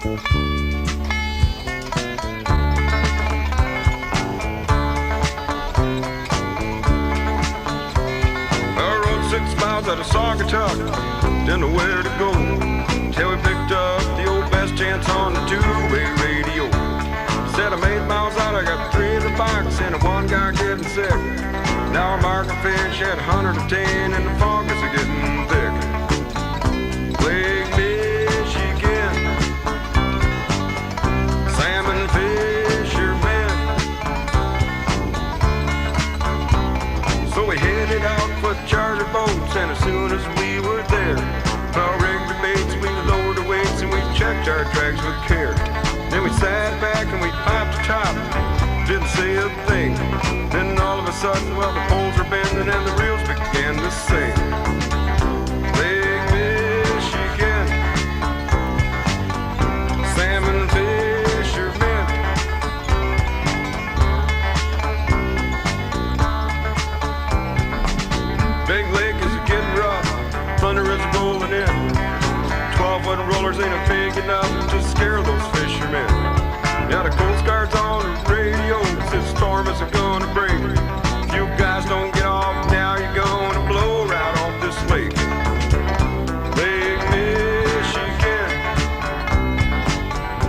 I rode 6 miles out of Saugatuck, didn't know where to go, till we picked up the old best chance on the two-way radio. Said I made miles out, I got 3 in the box, and one guy getting sick. Now I'm marking fish at 110, and the fog is getting thick. Lake Michigan, salmon fishermen. So we headed out for the charter boats, and as soon as we were there, well, rigged the baits, we lowered the weights, and we checked our tracks with care. Then we sat back and we popped the top, didn't say a thing. Then all of a sudden, well, the poles were bending and the reels began to sing. Lake Michigan, salmon fishermen. Big lake is getting rough, thunder is rolling in. 12-foot rollers ain't big enough to scare those fishermen. Yeah, the Coast Guard's on the radio, says storm isn't gonna break. If you guys don't get off now, you're gonna blow right off this lake. Lake Michigan,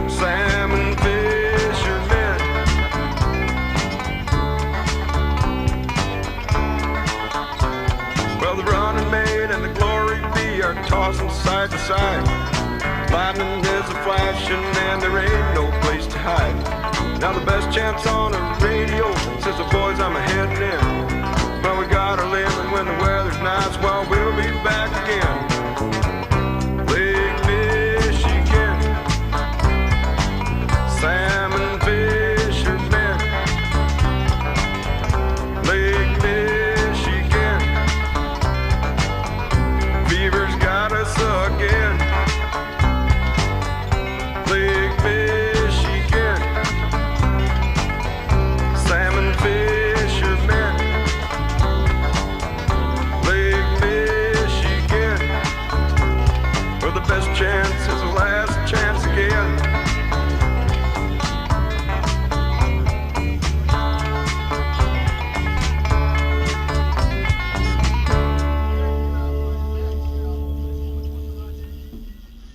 salmon fishermen. Well, the running maid and the glory bee are tossing side to side. Lightning is a flashing and there ain't no place to hide. Now the best chance on the radio says the boys I'm a heading in. Well, we got our limit when the weather's nice. Well, we